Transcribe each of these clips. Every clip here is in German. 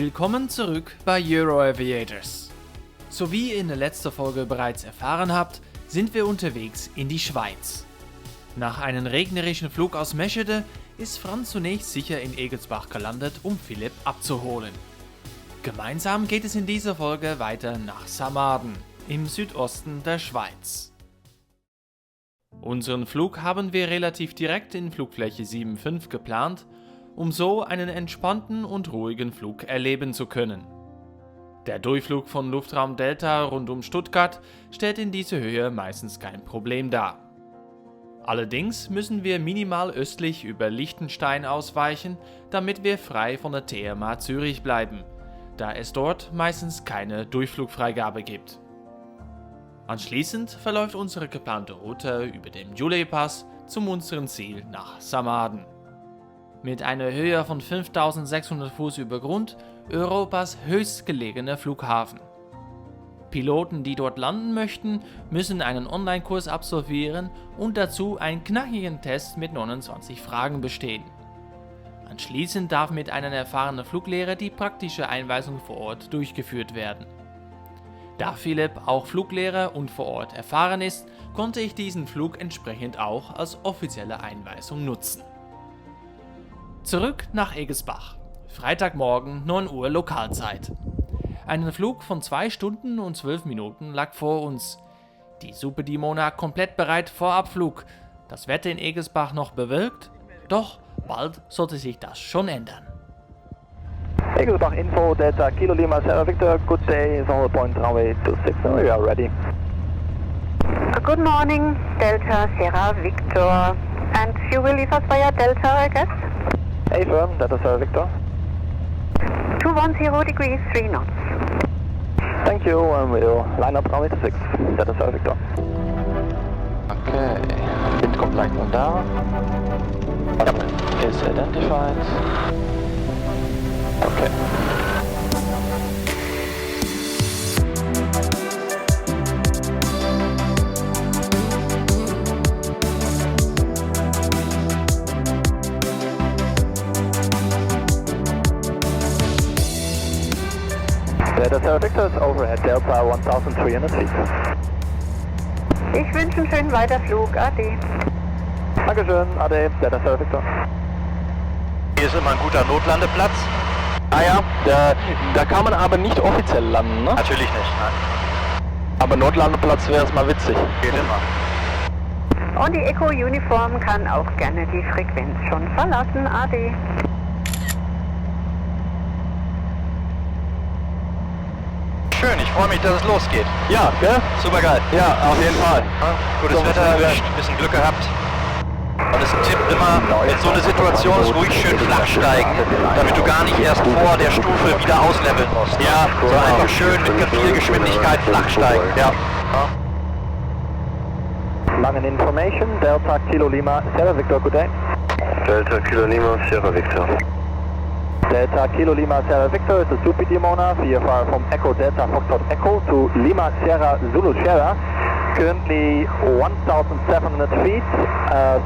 Willkommen zurück bei Euro Aviators. So wie ihr in der letzten Folge bereits erfahren habt, sind wir unterwegs in die Schweiz. Nach einem regnerischen Flug aus Meschede ist Franz zunächst sicher in Egelsbach gelandet, um Philipp abzuholen. Gemeinsam geht es in dieser Folge weiter nach Samaden, im Südosten der Schweiz. Unseren Flug haben wir relativ direkt in Flugfläche 7.5 geplant, um so einen entspannten und ruhigen Flug erleben zu können. Der Durchflug von Luftraum Delta rund um Stuttgart stellt in dieser Höhe meistens kein Problem dar. Allerdings müssen wir minimal östlich über Liechtenstein ausweichen, damit wir frei von der TMA Zürich bleiben, da es dort meistens keine Durchflugfreigabe gibt. Anschließend verläuft unsere geplante Route über den Julepass zu unserem Ziel nach Samaden. Mit einer Höhe von 5600 Fuß über Grund, Europas höchstgelegener Flughafen. Piloten, die dort landen möchten, müssen einen Online-Kurs absolvieren und dazu einen knackigen Test mit 29 Fragen bestehen. Anschließend darf mit einem erfahrenen Fluglehrer die praktische Einweisung vor Ort durchgeführt werden. Da Philipp auch Fluglehrer und vor Ort erfahren ist, konnte ich diesen Flug entsprechend auch als offizielle Einweisung nutzen. Zurück nach Egelsbach. Freitagmorgen 9 Uhr Lokalzeit. Einen Flug von 2 Stunden und 12 Minuten lag vor uns. Die Super Dimona komplett bereit vor Abflug. Das Wetter in Egelsbach noch bewölkt, doch bald sollte sich das schon ändern. Egelsbach Info, Delta Kilo Lima Sierra Victor, good day, 0.26, we are ready. Good morning, Delta Sierra Victor, and you will leave us via Delta, I guess? Affirm, Delta Sierra Victor. 210 degrees, 3 knots. Thank you, and we'll line up runway 26, Delta Sierra Victor. Okay, Wind kommt leicht von da. Is identified. Okay. Delta Sierra Victor is overhead Delta 1300 feet. Ich wünsche einen schönen Weiterflug, Ade. Dankeschön, Ade, Delta Sierra Victor. Hier ist immer ein guter Notlandeplatz. Ah ja, da kann man aber nicht offiziell landen, ne? Natürlich nicht, nein. Aber Notlandeplatz wäre es mal witzig. Geht immer. Und die Eco-Uniform kann auch gerne die Frequenz schon verlassen, Ade. Schön, ich freue mich, dass es losgeht. Ja, gell? Super geil. Ja, auf jeden Fall. Ja, gutes So, Wetter erwischt, ein bisschen Glück gehabt. Und es ist ein Tipp immer, wenn so eine Situation ist, ruhig schön flach steigen, damit du gar nicht erst vor der Stufe wieder ausleveln musst. Ja, so einfach schön mit viel Geschwindigkeit flach steigen. Ja. Langen Information, Delta Kilo Lima Sierra Victor, good day. Delta Kilo Lima Sierra Victor. Delta Kilo Lima Sierra Victor is a Super Dimona, VFR from Echo Delta Foxtrot Echo to Lima Sierra Zulu Sierra, currently 1,700 feet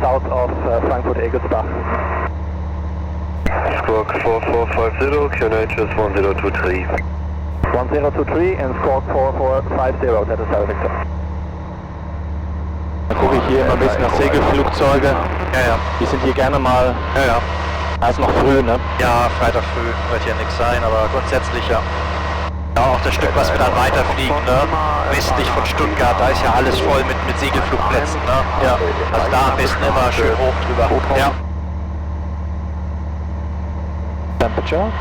south of Frankfurt Egelsbach. Squawk 4450, QNH 1023. 1023 and Squawk 4450, Delta Sierra Victor. Dann gucke ich hier immer ein bisschen nach Segelflugzeuge. Ja. Die sind hier gerne mal, Ja. ist noch früh, ne? Ja, Freitag früh wird hier nichts sein, aber grundsätzlich ja. Ja, auch das Stück, was wir dann weiterfliegen, ne? Westlich von Stuttgart, da ist ja alles voll mit Segelflugplätzen, ne? Ja. Also da am besten immer schön hoch drüber. Ja. Temperature.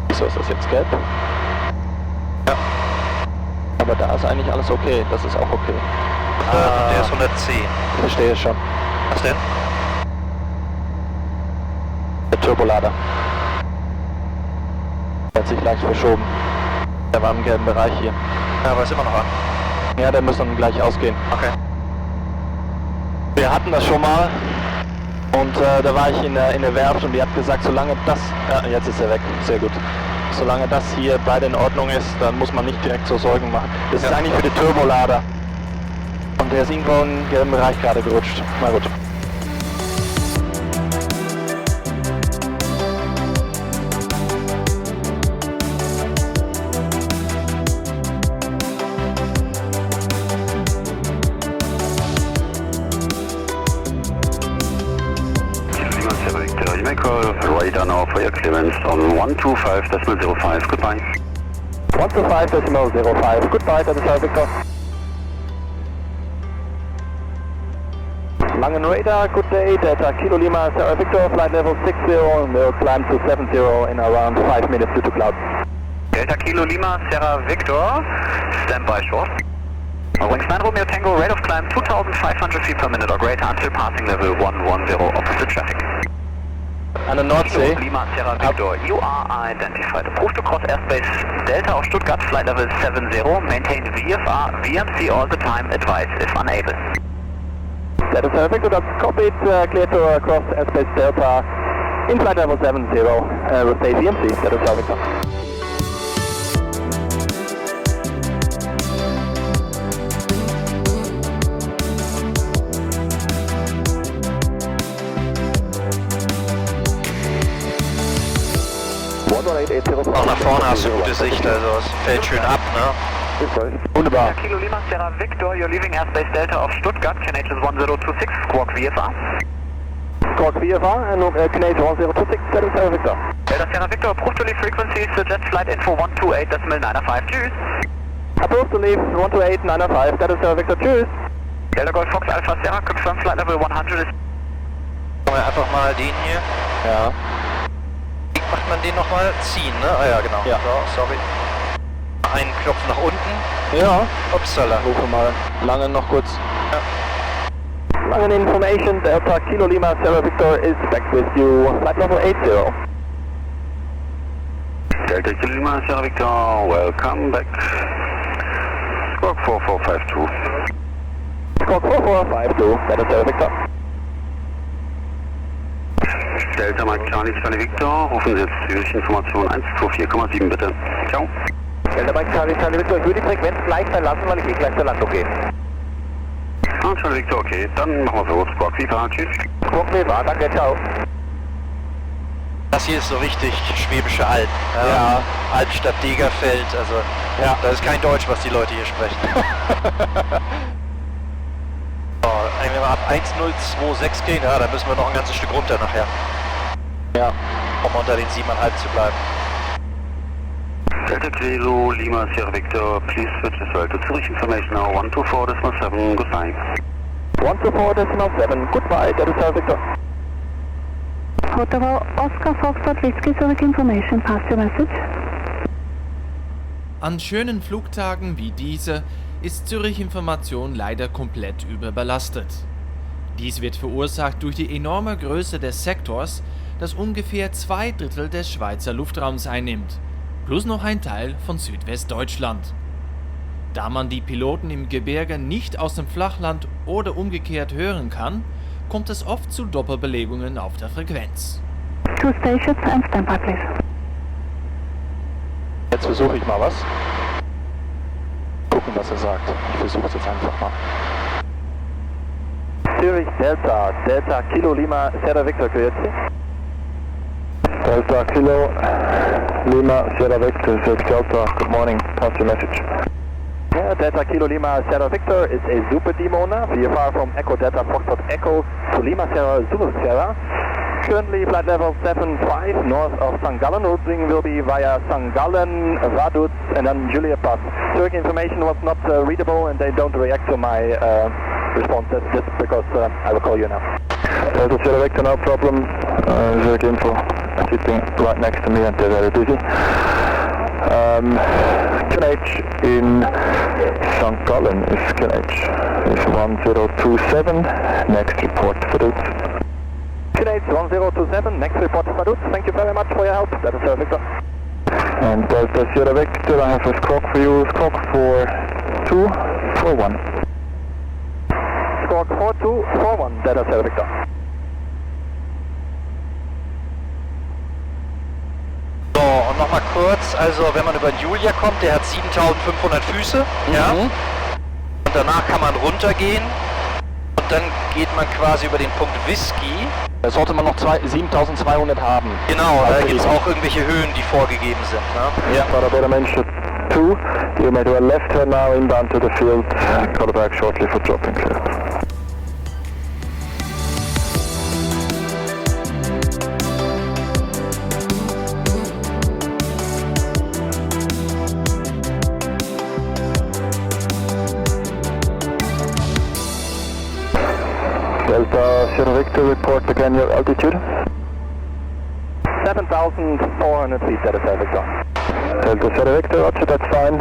Wieso ist das jetzt gelb? Ja. Aber da ist eigentlich alles okay, das ist auch okay. Der ist 110. Ich verstehe schon. Was denn? Der Turbolader. Der hat sich leicht verschoben. Der war im gelben Bereich hier. Ja, aber ist immer noch an. Ja, der muss dann gleich ausgehen. Okay. Wir hatten das schon mal und da war ich in der Werft und die hat gesagt, solange das... Ja, jetzt ist er weg. Sehr gut. Solange das hier beide in Ordnung ist, dann muss man nicht direkt so Sorgen machen. Das ist eigentlich für den Turbolader. Und der ist irgendwo in den gelben Bereich gerade gerutscht. Na gut. radar now for your clearance on 125.05. Goodbye. 125.05. Goodbye, that is Sierra Victor. Langen radar, good day, Delta Kilo Lima, Sierra Victor, flight level 60, and we'll climb to 70 in around 5 minutes due to clouds. Delta Kilo Lima, Sierra Victor, standby short. Wings 9 Romeo Tango, rate of climb 2,500 feet per minute or greater until passing level 110 opposite traffic. An der Nordsee. Lima, Sierra Victor, you are identified. Approved to cross airspace Delta auf Stuttgart, flight level 70, maintain VFR, VMC all the time, advise if unable. That is Sierra Victor, that's copied, clear to cross airspace Delta in flight level 70, stay VMC, that is Sierra Victor. Auch nach vorne hast du gute Sicht, also es fällt schön ab, ne? Wunderbar. Kilo Lima, Sierra Victor, you're leaving airspace Delta auf Stuttgart, QNH 1026, Squawk VFR. Squawk VFR and QNH 1026, that is Sierra Victor. Delta Sierra Victor, approved to leave frequency, suggest flight info 128.905, tschüss. Approved to leave 128.905, that is Sierra Victor, tschüss. Delta Golf Fox Alpha Sierra, confirm flight level 100 ist... Einfach mal den hier. Ja. Macht man den nochmal ziehen, ne? Ah ja, genau. Ja. So, sorry. Einen Knopf nach unten. Ja. Upsala. Rufe mal Langen noch kurz. Ja. Langen information, Delta Kilo Lima, Sierra Victor is back with you, flight level 80. Delta Kilo Lima, Sierra Victor, welcome back. Squawk 4452. Squawk 4452, that is Sierra Victor. Delta Mike Charlie, Charlie Victor, rufen Sie jetzt Zürich Information 124,7 bitte. Ciao. Delta Mike Charlie, Charlie Victor, ich würde die Frequenz gleich verlassen, weil ich gleich zur Landung gehe. Ah, Charlie Victor, okay, dann machen wir so. Squawk VFR, tschüss. Squawk VFR, danke, ciao. Das hier ist so richtig schwäbische Alb. Ja. Albstadt Degerfeld, also Ja. das ist kein Deutsch, was die Leute hier sprechen. Wenn wir mal ab 1026 gehen, ja, dann müssen wir noch ein ganzes Stück runter nachher. Ja. Um unter den 7,5 zu bleiben. Delta Kilo Lima, Sierra Victor, please switch as well to Zurich Information now 124.7, goodbye. 124.7, goodbye, that is Sierra Victor. Hotel Oscar Foxtrot Whiskey Zurich Information, pass your message. An schönen Flugtagen wie diese ist Zürich Information leider komplett überbelastet. Dies wird verursacht durch die enorme Größe des Sektors, das ungefähr 2/3 des Schweizer Luftraums einnimmt, plus noch ein Teil von Südwestdeutschland. Da man die Piloten im Gebirge nicht aus dem Flachland oder umgekehrt hören kann, kommt es oft zu Doppelbelegungen auf der Frequenz. 2 stations and standby, please. Jetzt versuche ich mal was. Gucken, was er sagt. Ich versuche es jetzt einfach mal. Zürich Delta, Delta Kilo Lima, Sierra Victor, grüezi. Delta Kilo Lima, Sierra Victor, Zurich Delta, good morning, pass your message. Yeah, Delta Kilo Lima, Sierra Victor is a Super Dimona, VFR from Echo Delta Foxtrot Echo to Lima Sierra, Zulu Sierra. Currently flight level 75 north of St. Gallen. Routing will be via St. Gallen, Vaduz and then Julia Pass. Zurich information was not readable and they don't react to my response. That's just because I will call you now. Delta Sierra Victor, no problem. Zurich info sitting right next to me and they're very busy. QNH in St. Gallen is QNH is 1027. Next report Vaduz. QNH 1027, next report Vaduz. Thank you very much for your help. That is Sierra Victor. And Delta Sierra Victor, I have a squawk for you, squawk 4241. Squawk 4241, Delta Sierra Victor. So, und nochmal kurz, also wenn man über den Julia kommt, der hat 7500 Füße, ja, und danach kann man runtergehen und dann geht man quasi über den Punkt Whisky. Da sollte man noch 7200 haben. Genau, da gibt es auch irgendwelche Höhen, die vorgegeben sind. Ne? Ja, Parabella Mensch 2, you may do a left turn now inbound to the field, call back shortly for dropping clear. Delta Sierra Victor, report again your altitude. 7,400 feet, Delta Sierra Victor. Delta Sierra Victor, roger, that's fine.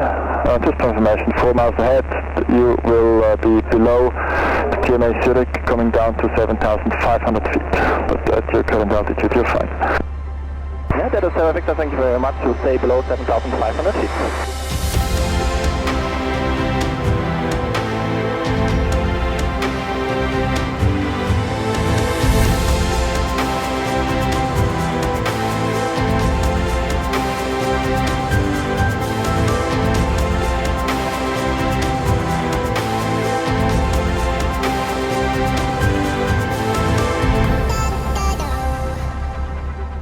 Just for information, 4 miles ahead, you will be below the TMA Zurich, coming down to 7,500 feet. But at your current altitude, you're fine. Yeah, Delta Sierra Victor, thank you very much. You'll stay below 7,500 feet.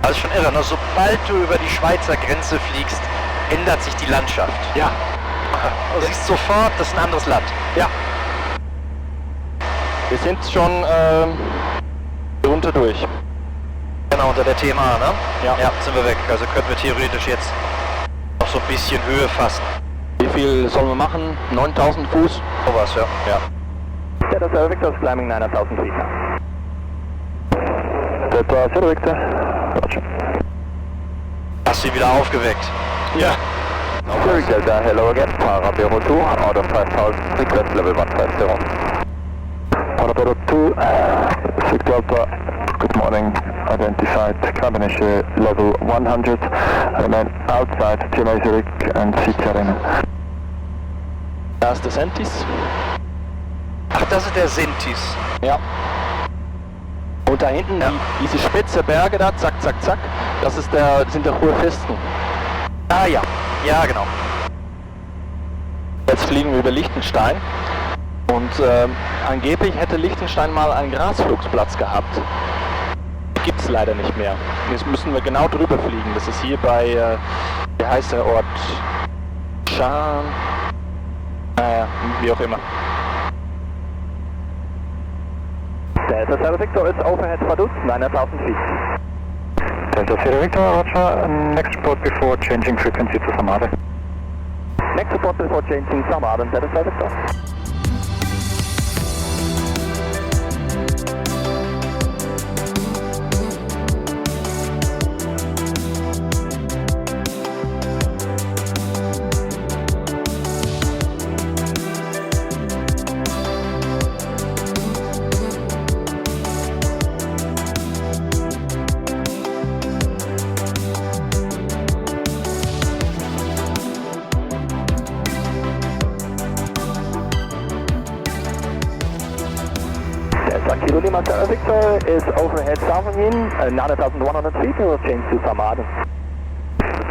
Das ist schon irre, ne? Sobald du über die Schweizer Grenze fliegst, ändert sich die Landschaft. Ja. Du siehst sofort, das ist ein anderes Land. Ja. Wir sind schon runter durch. Genau, unter der TMA, ne? Ja. Ja, sind wir weg. Also könnten wir theoretisch jetzt noch so ein bisschen Höhe fassen. Wie viel sollen wir machen? 9.000 Fuß? Sowas, ja. Ja. Delta Sierra Victor is climbing 9,000 feet now. Delta Sierra Victor, roger. Hast du ihn wieder aufgeweckt? Ja. Zurich Delta, hello again, Parabero 2, out of 5,000, request level 150. Parabero 2, Zurich Delta, good morning, identified cabin issue level 100, remain outside TMA Zurich and seat Arena. Da ist der Sentis. Ach, das ist der Sentis. Ja. Und da hinten, Ja. diese spitze Berge da, zack, zack, zack, das ist sind der Kurfürsten. Ah ja, ja genau. Jetzt fliegen wir über Liechtenstein und angeblich hätte Liechtenstein mal einen Grasflugsplatz gehabt. Gibt's leider nicht mehr. Jetzt müssen wir genau drüber fliegen. Das ist hier bei, wie heißt der Ort? Schan? Naja, wie auch immer. Delta Sierra Victor is overhead Vaduz, 9,000 feet. Delta Sierra Victor, roger. Next report before changing frequency to Samara. Next report before changing Samara, Delta Sierra Victor. Kilo Lima Sierra Victor is overhead Salvin, 9,100 feet, we will change to Samaden.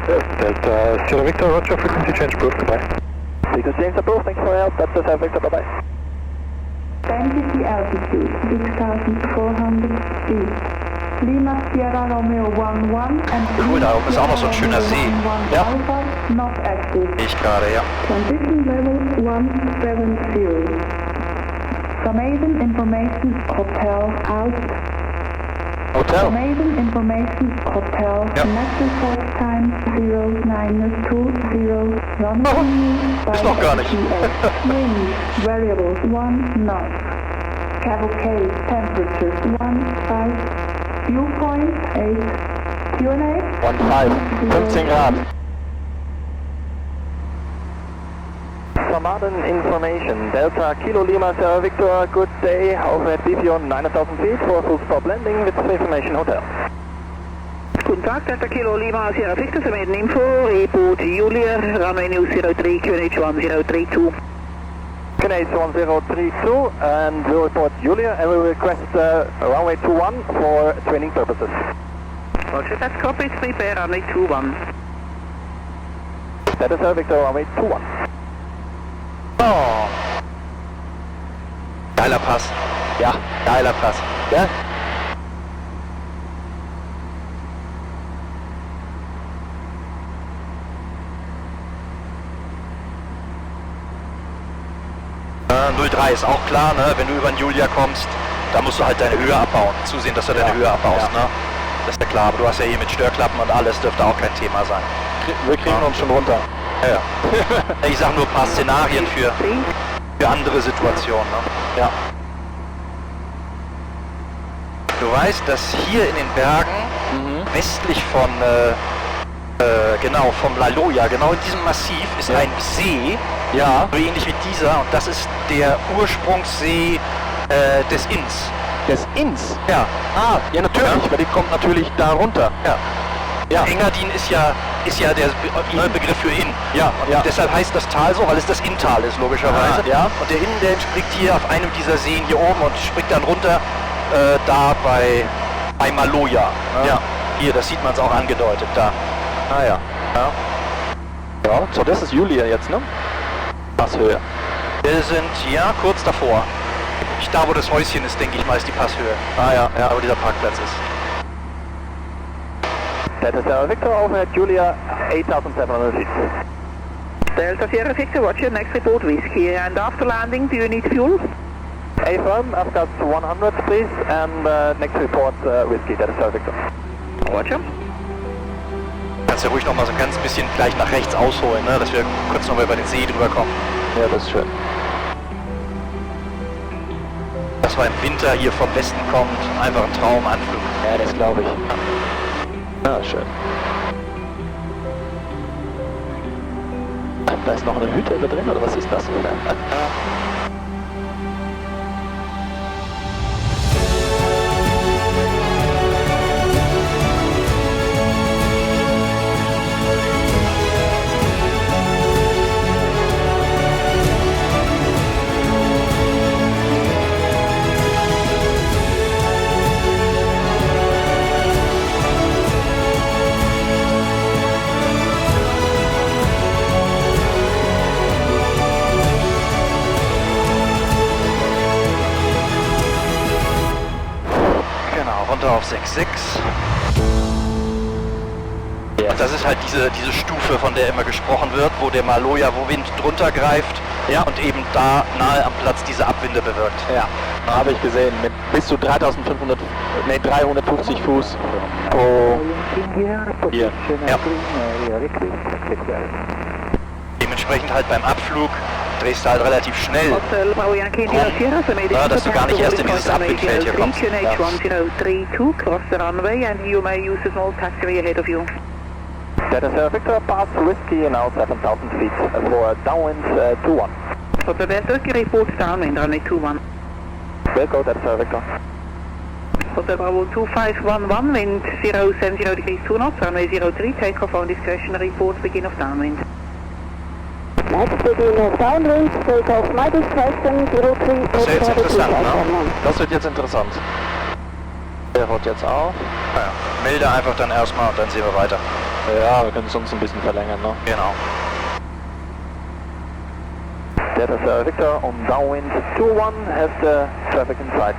Delta Sierra Victor, roger, frequency change approved, goodbye. Frequency change approved, thank you for your help, Delta Sierra Victor, bye-bye. Identity altitude 6,400 feet. Lima Sierra Romeo 11 and Cool, da oben ist auch noch so ein schöner See. Ja. Alpha not active. Ich gerade, ja. Transition level 170. Maiden Information Hotel out. Hotel? Maiden Information Hotel. Ja. Connected port time 0920. Rendezvous ist noch gar nicht. Wind variable 1 knot. Cavalcade temperature 15. Viewpoint 8. Q&A 1,5, 15 Grad. Samaden information, Delta Kilo Lima Sierra Victor, good day, overhead BPO 9,000 feet for full stop landing with information hotel. Guten Tag, Delta Kilo Lima Sierra Victor, Samaden info, report Julia, runway new 03, QNH 1032. QNH 1032, and we'll report Julia, and we request runway 21 for training purposes. Roger, that's copied, prepare runway 21. Delta Sierra Victor, runway 21. Oh. Geiler Pass. Ja, Geiler Pass. ja. Äh, 03 ist auch klar, ne? Wenn du über den Julia kommst, da musst du halt deine Höhe abbauen. Zusehen, dass du deine Höhe abbaust, ja. ne? Das ist ja klar, aber du hast ja hier mit Störklappen und alles, dürfte auch kein Thema sein. Wir kriegen uns schon runter. Ja. Ich sag nur ein paar Szenarien für andere Situationen, ne? Ja. Du weißt, dass hier in den Bergen, westlich von, genau, vom La Loya, genau in diesem Massiv, ist ein See, so ähnlich wie dieser, und das ist der Ursprungssee des Inns. Des Inns? Ja. Ah, ja natürlich, weil die kommt natürlich da runter. Ja. Ja. Engadin ist ja der Begriff für Inn. Ja, Und ja. deshalb heißt das Tal so, weil es das Inntal ist, logischerweise. Ah, ja. Und der Inn, der entspringt hier auf einem dieser Seen hier oben und springt dann runter da bei Maloja. Ne? Ja. Hier, das sieht man es auch angedeutet, da. Ah ja. Ja, so das ist Julia jetzt, ne? Passhöhe. Wir sind, ja, kurz davor. Da, wo das Häuschen ist, denke ich mal, ist die Passhöhe. Ah ja, ja. Da, wo dieser Parkplatz ist. Delta Sierra Victor, over at Julia, 8,700 feet. Delta Sierra Victor, what's your next report, whiskey? And after landing, do you need fuel? Affirm, I've got 100 please, and next report, whiskey, Delta Sierra Victor. Roger. Kannst ja ruhig noch mal so ein ganz bisschen gleich nach rechts ausholen, ne? Dass wir kurz noch mal über den See drüber kommen. Ja, das ist schön. Das war im Winter hier vom Westen kommt, einfach ein Traumanflug. Ja, das glaube ich. Ah, schön. Da ist noch eine Hütte da drin, oder was ist das? Runter auf 6,6. Und das ist halt diese Stufe, von der immer gesprochen wird, wo der Maloja, wo Wind drunter greift und eben da nahe am Platz diese Abwinde bewirkt. Ja, habe ich gesehen, mit bis zu 350 Fuß pro... Hier. Ja. Dementsprechend halt beim Abflug drehst du halt relativ schnell dass du gar nicht erst in dieses Abwindfeld hier kommst. H1032, cross the runway and you may use a small taxiway ahead of you. Delta Sierra Victor, pass whiskey now 7,000 feet for downwind 21. Hotel Delta, report downwind runway 21. Wilco, Delta Sierra Victor. Hotel Bravo 2511, wind 070 degrees 2 knots, runway 03, take off on discretion, report begin of downwind. Next begin of downwind, take off my discretion, 03. Das ist ja jetzt interessant, ne? Das wird jetzt interessant. Der hört jetzt auf. Naja, melde einfach dann erstmal und dann sehen wir weiter. Ja, wir können es sonst ein bisschen verlängern, ne? Genau. Delta Sierra Victor on downwind 21 has the traffic in sight.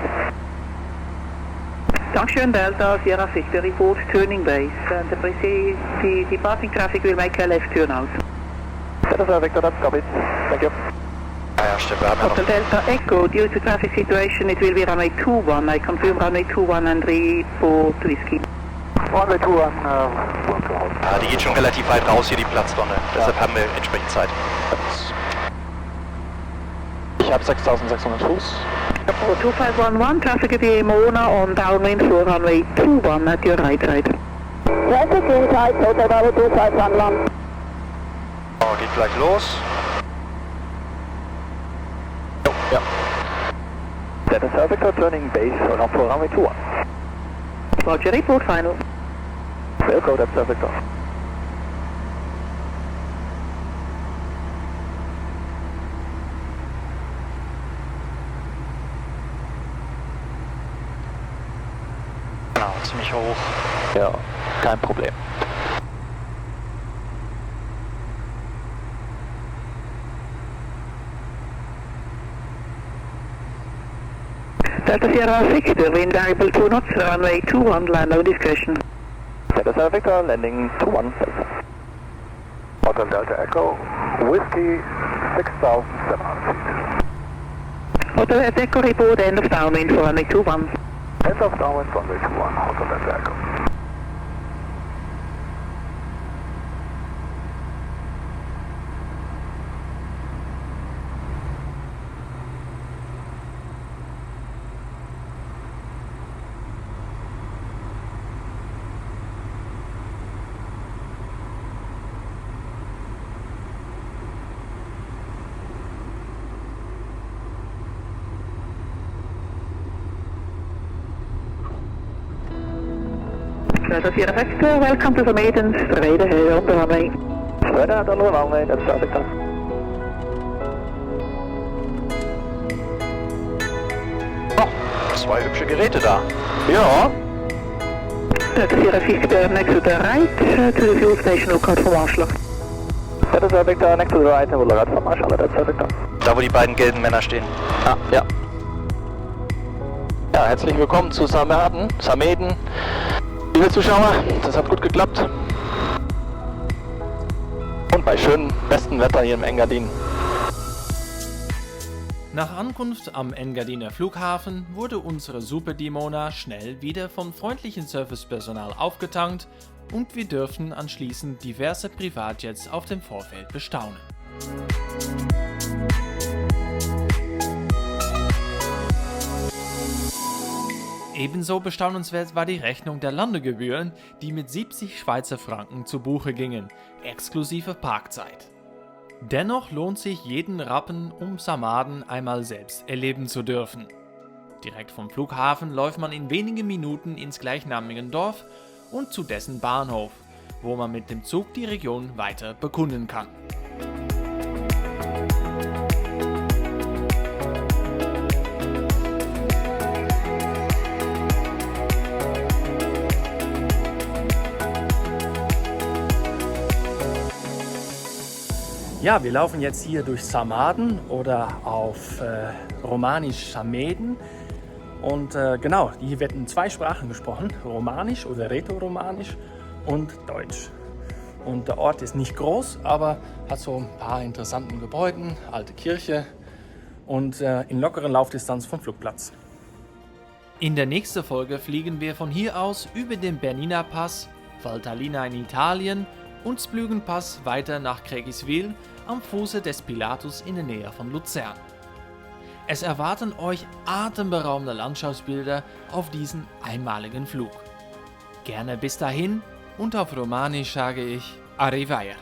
Dankeschön, Delta Sierra Victor, report turning base. And the departing traffic will make a left turn out. Delta Sierra Victor, that's copied. Thank you. Ja, stimmt, wir haben ja noch... Hotel Delta Echo, due to traffic situation, it will be runway 21. I confirm runway 21 and report whiskey. Runway 21, Ja, die geht schon relativ weit raus hier, die Platzdonne. Deshalb haben wir entsprechend Zeit. Ich habe 6.600 Fuß. 2511, traffic at the Mona on downwind for runway 21 at your right. Traffic in sight, Hotel Bravo 2511. Oh, geht gleich los. Ja. Delta Sierra Victor turning base on for runway 21. Roger, report final. Wilco, Delta Sierra Victor. Genau, ziemlich hoch. Ja, kein Problem. Delta Sierra Victor, wind variable 2 knots, runway 21, land on discretion. Delta Sierra Victor, landing 21. Hotel Delta Echo, whiskey 6,700 feet. Hotel Delta Echo, report end of downwind for runway 21. End of downwind, runway 21, Hotel Delta Echo. Delta Sierra Victor, welcome to Vermeiden, straight ahead on the runway. Straight ahead on the runway, that's Delta Victor. Oh, 2 hübsche Geräte da. Ja. Delta Sierra Victor, next to the right, to the fuel station, look out for Marschall. Delta Victor, next to the right, and we'll look out for Marschall, Delta Victor. Da, wo die beiden gelben Männer stehen. Ah, ja. Ja, herzlich willkommen zu Sameden. Liebe Zuschauer, das hat gut geklappt. Und bei schönem, besten Wetter hier im Engadin. Nach Ankunft am Engadiner Flughafen wurde unsere Super Dimona schnell wieder vom freundlichen Servicepersonal aufgetankt und wir dürfen anschließend diverse Privatjets auf dem Vorfeld bestaunen. Ebenso bestaunenswert war die Rechnung der Landegebühren, die mit 70 Schweizer Franken zu Buche gingen, exklusive Parkzeit. Dennoch lohnt sich jeden Rappen, um Samaden einmal selbst erleben zu dürfen. Direkt vom Flughafen läuft man in wenigen Minuten ins gleichnamigen Dorf und zu dessen Bahnhof, wo man mit dem Zug die Region weiter bekunden kann. Ja, wir laufen jetzt hier durch Samaden oder auf Romanisch Sameden. Und genau, hier wird in 2 Sprachen gesprochen, Romanisch oder Rätoromanisch und Deutsch. Und der Ort ist nicht groß, aber hat so ein paar interessante Gebäude, alte Kirche und in lockerer Laufdistanz vom Flugplatz. In der nächsten Folge fliegen wir von hier aus über den Bernina Pass, Valtellina in Italien und Splügenpass weiter nach Kreggiswil am Fuße des Pilatus in der Nähe von Luzern. Es erwarten euch atemberaubende Landschaftsbilder auf diesen einmaligen Flug. Gerne bis dahin und auf Romanisch sage ich Arrivederci.